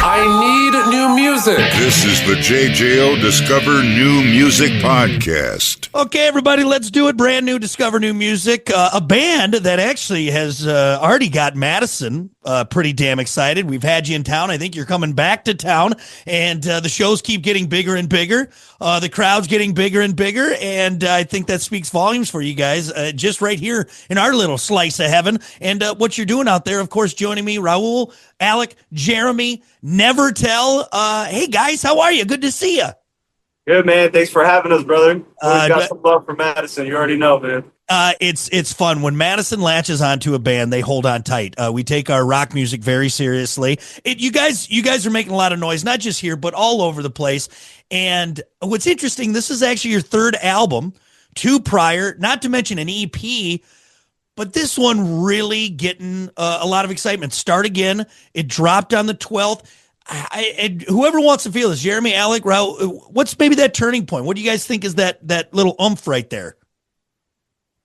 I need new music. This is the JJO Discover New Music Podcast. Okay, everybody, let's do it. Brand new Discover New Music. A band that actually has already got Madison pretty damn excited. We've had you in town. I think you're coming back to town, and the shows keep getting bigger and bigger. The crowd's getting bigger and bigger, and I think that speaks volumes for you guys just right here in our little slice of heaven. And what you're doing out there, of course, joining me, Raul, Alec, Jeremy, Nevertel. Hey, guys, how are you? Good to see you. Good, man. Thanks for having us, brother. We got some love for Madison. You already know, man. It's fun. When Madison latches onto a band, they hold on tight. We take our rock music very seriously. You guys are making a lot of noise, not just here, but all over the place. And what's interesting, this is actually your third album, two prior, not to mention an EP, but this one really getting a lot of excitement. Start Again. It dropped on the 12th. Whoever wants to feel this, Jeremy, Alec, Raul, what's maybe that turning point? What do you guys think is that little oomph right there?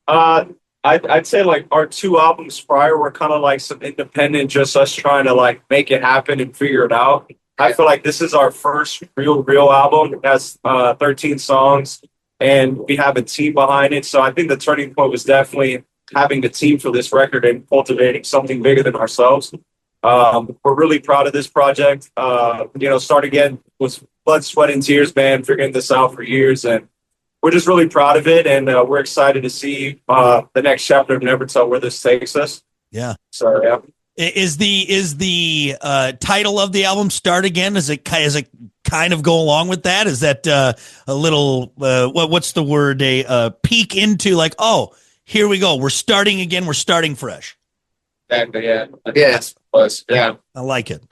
I'd say like our two albums prior were kind of like some independent, just us trying to like make it happen and figure it out. I feel like this is our first real album. It has 13 songs, and we have a team behind it. So I think the turning point was definitely having the team for this record and cultivating something bigger than ourselves. We're really proud of this project. Start Again was blood, sweat, and tears, man, figuring this out for years. And we're just really proud of it. And we're excited to see the next chapter of Nevertel, where this takes us. Yeah. So, yeah. Is the title of the album Start Again? Does it kind of go along with that? Is that a little, what's the word, a peek into like, oh, here we go. We're starting again. We're starting fresh. Yeah. Yeah. I like it.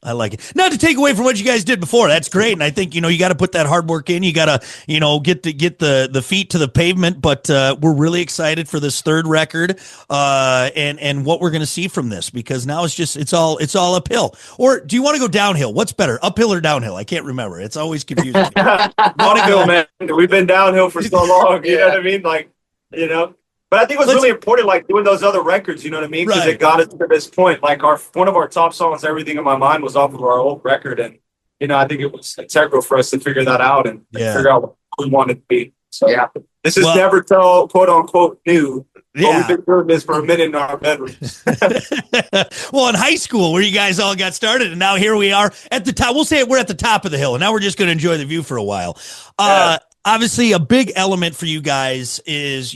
Not to take away from what you guys did before. That's great. And I think, you got to put that hard work in. You got to, get the feet to the pavement. But we're really excited for this third record and what we're going to see from this, because now it's all uphill. Or do you want to go downhill? What's better, uphill or downhill? I can't remember. It's always confusing. Uphill, man. We've been downhill for so long. You know what I mean? Like, But I think it was really important, like doing those other records, you know what I mean? Because it got us to this point. Like one of our top songs, Everything in My Mind, was off of our old record. And, I think it was integral for us to figure that out and figure out what we wanted to be. So, this is Nevertel, quote unquote, new. Yeah. But we've been doing this for a minute in our bedrooms. Well, in high school, where you guys all got started, and now here we are at the top. We'll say we're at the top of the hill, and now we're just going to enjoy the view for a while. Obviously, a big element for you guys is,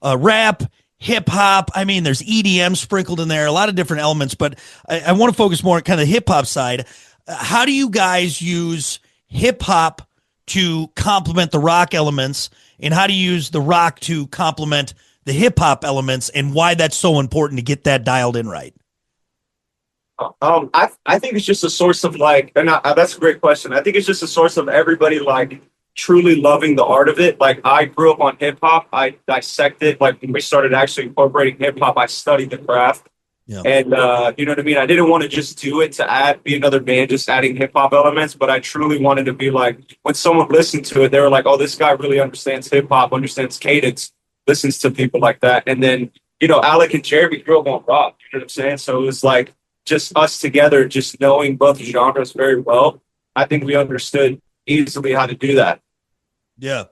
rap, hip hop. I mean, there's EDM sprinkled in there, a lot of different elements, but I want to focus more on kind of the hip hop side. How do you guys use hip hop to complement the rock elements, and how do you use the rock to complement the hip hop elements, and why that's so important to get that dialed in right? I think it's just a source of that's a great question. I think it's just a source of everybody truly loving the art of it. Like, I grew up on hip hop. I dissected, when we started actually incorporating hip hop, I studied the craft. Yeah. And, you know what I mean? I didn't want to just do it to be another band, just adding hip hop elements, but I truly wanted to be when someone listened to it, they were like, oh, this guy really understands hip hop, understands cadence, listens to people like that. And then, Alec and Jeremy grew up on rock, you know what I'm saying? So it was just us together, just knowing both genres very well. I think we understood easily how to do that. Yeah.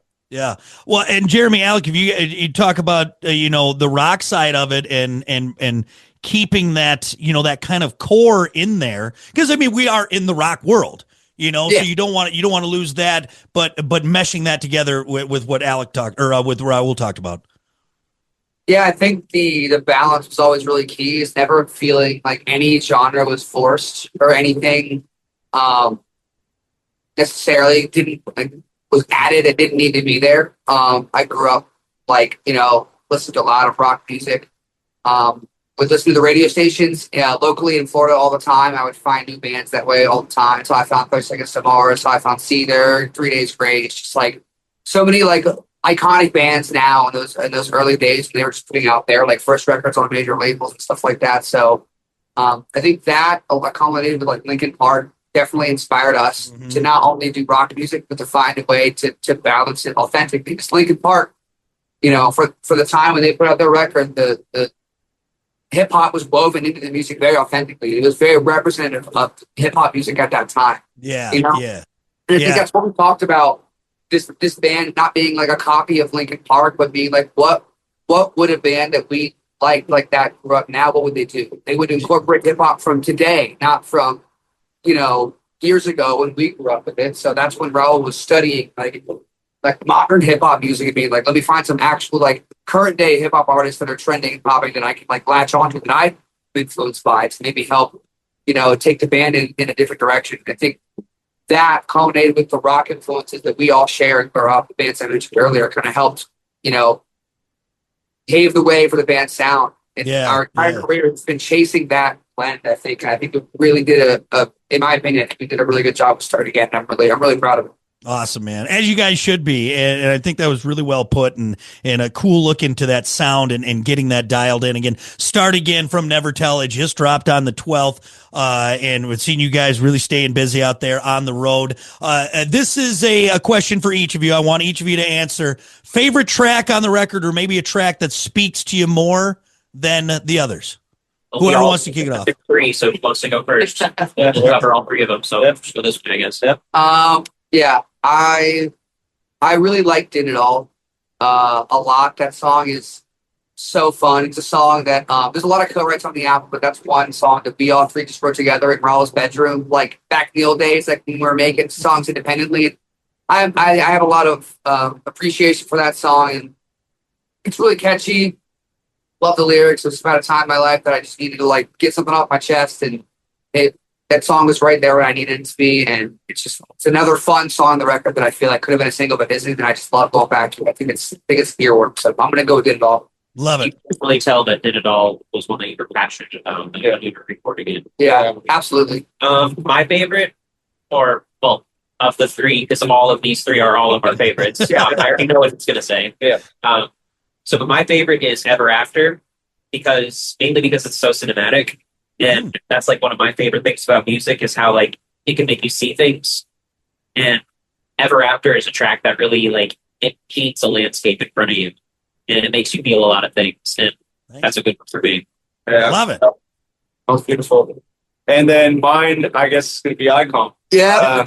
Well, and Jeremy, Alec, if you talk about the rock side of it and keeping that that kind of core in there, because I mean we are in the rock world, so you don't want to lose that, but meshing that together with what Alec talked with Raul talked about. Yeah, I think the balance was always really key. It's never feeling like any genre was forced or anything necessarily was added. It didn't need to be there. I grew up listened to a lot of rock music. Would listen to the radio stations locally in Florida all the time. I would find new bands that way all the time. So I found places like Samara, so I found Seether, 3 Days Grace, just so many iconic bands now in those early days when they were just putting out their first records on major labels and stuff like that. So I think that accommodated with Linkin Park definitely inspired us to not only do rock music, but to find a way to balance it authentically. Because Linkin Park, for the time when they put out their record, the hip hop was woven into the music very authentically. It was very representative of hip hop music at that time. Yeah. You know? Yeah. And I think that's what we talked about. This band not being like a copy of Linkin Park, but being like what would a band that we like that grew up now, what would they do? They would incorporate hip hop from today, not from, years ago when we grew up with it. So that's when Raul was studying like modern hip hop music and being like, let me find some actual like current day hip hop artists that are trending and popping that I can like latch onto that I've been influenced by to maybe help, take the band in a different direction. I think that culminated with the rock influences that we all share and grow up. The bands I mentioned earlier kind of helped, pave the way for the band's sound. And our entire career has been chasing that blend, I think. I think we really did in my opinion, we did a really good job of starting again. I'm really proud of it. Awesome, man. As you guys should be. And I think that was really well put and a cool look into that sound and getting that dialed in again. Start Again from Nevertel. It just dropped on the 12th. And we've seen you guys really staying busy out there on the road. This is a question for each of you. I want each of you to answer. Favorite track on the record, or maybe a track that speaks to you more than the others? Well, whoever wants to kick it off. Three, so who wants to go first? We'll cover all three of them. So for this one, I guess. Yep. Yeah, I really liked It All a lot. That song is so fun. It's a song that there's a lot of co-writes on the album, but that's one song that we all three just wrote together in Raul's bedroom, like back in the old days, like when we were making songs independently. I have a lot of appreciation for that song, and it's really catchy. Love the lyrics. It was about a time in my life that I just needed to like get something off my chest, and that song was right there where I needed it to be, and it's another fun song on the record that I feel like could have been a single, but isn't, and I just love going back to it. I think it's earworm, so I'm gonna go with It All. Love it. You can really tell that Did It All was one that you were passionate about and you were recording it. Yeah, absolutely. My favorite, of the three, because all of these three are all of our favorites. Yeah, I already know what it's gonna say. Yeah. So my favorite is Ever After, mainly because it's so cinematic. And that's like one of my favorite things about music is how like it can make you see things. And Ever After is a track that really like it paints a landscape in front of you, and it makes you feel a lot of things. And that's a good one for me. Yeah. Love it. That was beautiful. And then mine, I guess, is going to be Icon. Yeah.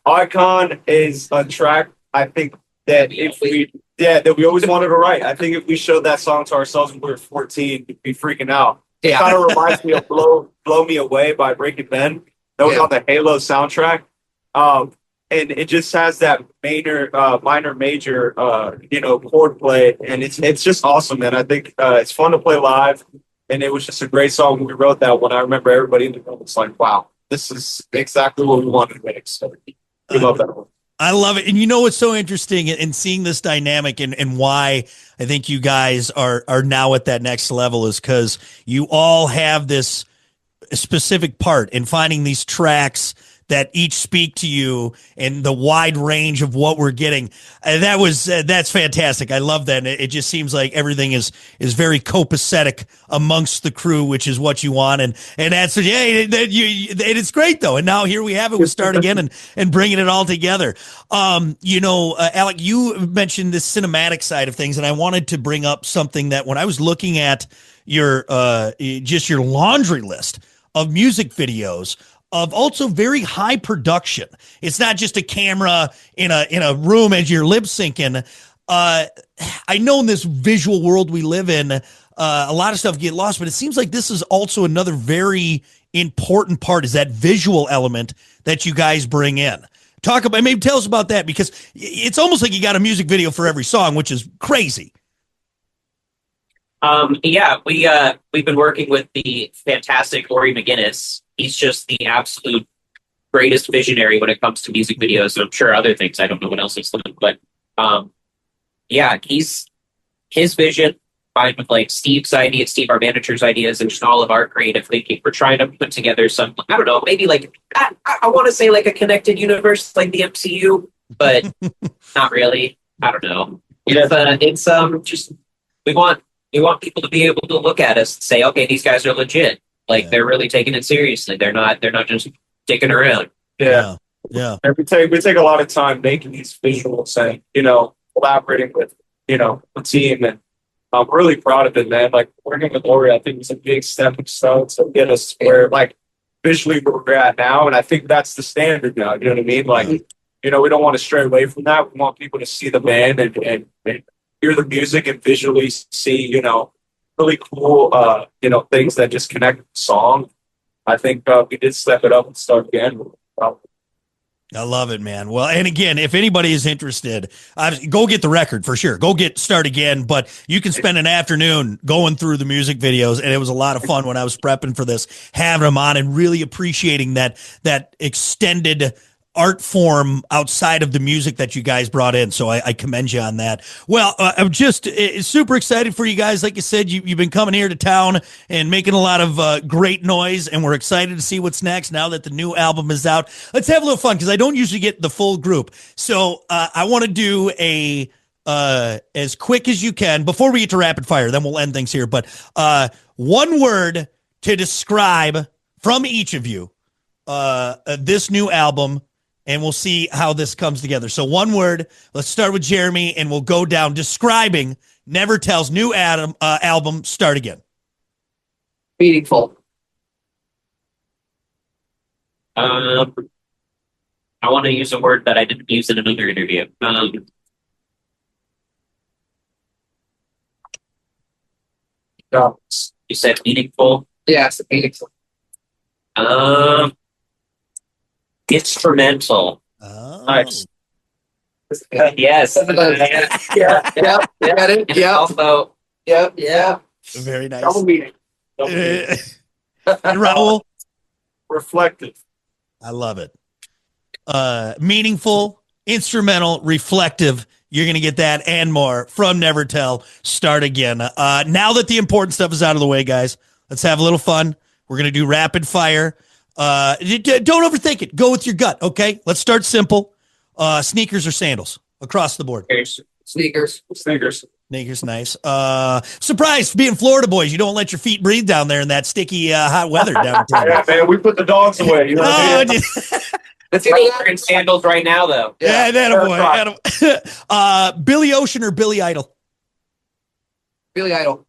Icon is a track I think that that we always wanted to write. I think if we showed that song to ourselves when we were 14, we'd be freaking out. It kind of reminds me of Blow Me Away by Breaking Ben. That was on the Halo soundtrack. And it just has that minor major chord play, and it's just awesome, man. I think it's fun to play live, and it was just a great song when we wrote that one. I remember everybody in the room was like, wow, this is exactly what we wanted to make. So we love that one. I love it. And you know what's so interesting in seeing this dynamic and why I think you guys are now at that next level is because you all have this specific part in finding these tracks that each speak to you and the wide range of what we're getting. That's fantastic. I love that. It just seems like everything is very copacetic amongst the crew, which is what you want. And that's, it's great though. And now here we have it. We'll start again and bringing it all together. Alec, you mentioned this cinematic side of things, and I wanted to bring up something that when I was looking at your laundry list of music videos, of also very high production. It's not just a camera in a room as you're lip syncing. I know in this visual world we live in, a lot of stuff get lost, but it seems like this is also another very important part, is that visual element that you guys bring in. Maybe tell us about that, because it's almost like you got a music video for every song, which is crazy. We've been working with the fantastic Ori McGinnis. He's just the absolute greatest visionary when it comes to music videos. And I'm sure other things. I don't know what else he's done, but his vision combined with like Steve, our manager's ideas, and just all of our creative thinking. We're trying to put together some, I don't know, maybe like I want to say like a connected universe, like the MCU, but not really. I don't know. It's just we want people to be able to look at us and say, okay, these guys are legit. Like they're really taking it seriously. They're not just dicking around. Yeah. And we take a lot of time making these visuals and, collaborating with, the team. And I'm really proud of it, man. Like working with Ori, I think it's a big stepping stone to get us where like visually where we're at now. And I think that's the standard now. You know what I mean? Like, we don't want to stray away from that. We want people to see the band and hear the music and visually see, really cool, things that just connect with the song. I think we did step it up and start again. I love it, man. Well, and again, if anybody is interested, go get the record for sure. Go get Start Again, but you can spend an afternoon going through the music videos, and it was a lot of fun when I was prepping for this, having them on and really appreciating that extended art form outside of the music that you guys brought in. So I commend you on that. Well, I'm just super excited for you guys. Like you said, you've been coming here to town and making a lot of great noise, and we're excited to see what's next now that the new album is out. Let's have a little fun because I don't usually get the full group. So I want to do as quick as you can before we get to rapid fire, then we'll end things here. But one word to describe from each of you this new album, and we'll see how this comes together. So one word, let's start with Jeremy, and we'll go down describing Nevertel's new album, Start Again. Meaningful. I want to use a word that I didn't use in another interview. You said meaningful? Yes, meaningful. Instrumental. Oh. Nice. Yes. Yeah. Got it. Yeah. Also, Yeah. Very nice. Double meaning. And Raul? Reflective. I love it. Meaningful, instrumental, reflective. You're going to get that and more from Nevertel. Start Again. Now that the important stuff is out of the way, guys, let's have a little fun. We're going to do rapid fire. Don't overthink it. Go with your gut, okay? Let's start simple. Sneakers or sandals across the board? Sneakers. Sneakers, nice. Surprise, being Florida boys, you don't let your feet breathe down there in that sticky hot weather downtown. Yeah, man, we put the dogs away. You know what I mean? Let's we're see wearing sandals right now, though. Yeah, that boy. Billy Ocean or Billy Idol? Billy Idol.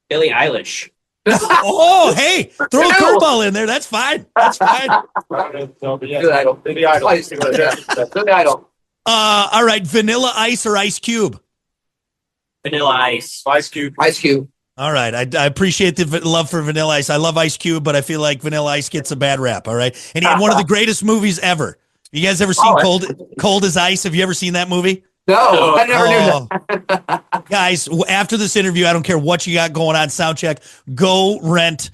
Billie Eilish. Oh, hey, throw a curveball in there. That's fine. Billy Idol. Billy Idol. Billy Idol. All right, Vanilla Ice or Ice Cube? Vanilla Ice. Ice Cube. Ice Cube. All right, I appreciate the love for Vanilla Ice. I love Ice Cube, but I feel like Vanilla Ice gets a bad rap. All right, and he had one of the greatest movies ever. You guys ever seen Cold as Ice? Have you ever seen that movie? No, I never knew that. Guys, after this interview, I don't care what you got going on, soundcheck, go rent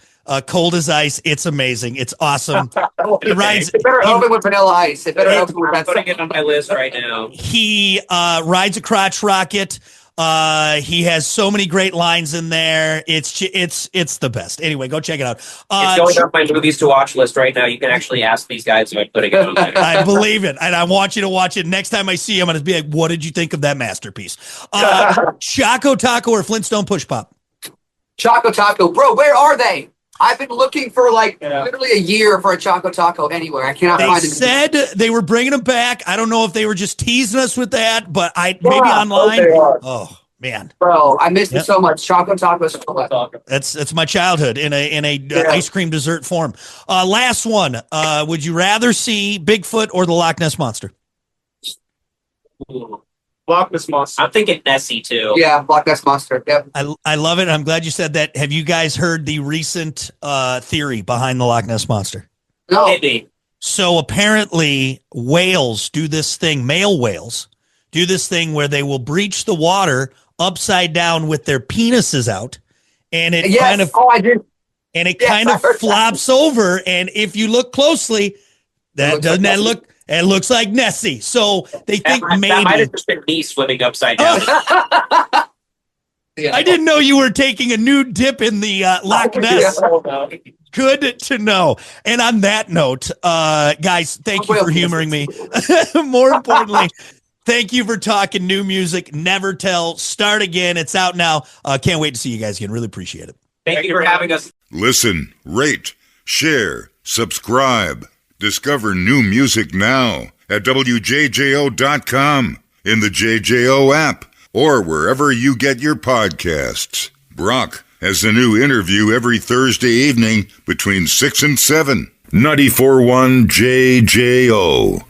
Cold as Ice. It's amazing. It's awesome. It better open with Vanilla Ice. It better open with I'm putting it on my list right now. He rides a crotch rocket. He has so many great lines in there. It's the best. Anyway, go check it out. It's going on my movies to watch list right now. You can actually ask these guys if I'm putting it on there. I believe it, and I want you to watch it. Next time I see him, I'm going to be like, what did you think of that masterpiece? Choco Taco or Flintstone Push Pop? Choco Taco. Bro, where are they? I've been looking for literally a year for a Choco Taco anywhere. I cannot find them. They said they were bringing them back. I don't know if they were just teasing us with that, but maybe online. Oh man, bro, I missed it so much. Choco Taco. That's my childhood in a ice cream dessert form. Last one. Would you rather see Bigfoot or the Loch Ness Monster? Loch Ness Monster. I'm thinking Nessie too. Yeah, Loch Ness Monster. Yep. I love it. I'm glad you said that. Have you guys heard the recent theory behind the Loch Ness Monster? No. Maybe. So apparently whales do this thing, male whales do this thing where they will breach the water upside down with their penises out, and it kind of flops over, and if you look closely, it looks like Nessie. So they think maybe that might have just been me swimming upside down. I didn't know you were taking a nude dip in the Loch Ness. Good to know. And on that note, guys, thank you for humoring me. More importantly, thank you for talking new music. Nevertel. Start Again. It's out now. Can't wait to see you guys again. Really appreciate it. Thank you for having us. Listen, rate, share, subscribe. Discover new music now at WJJO.com, in the JJO app, or wherever you get your podcasts. Brock has a new interview every Thursday evening between 6 and 7. 94.1 JJO.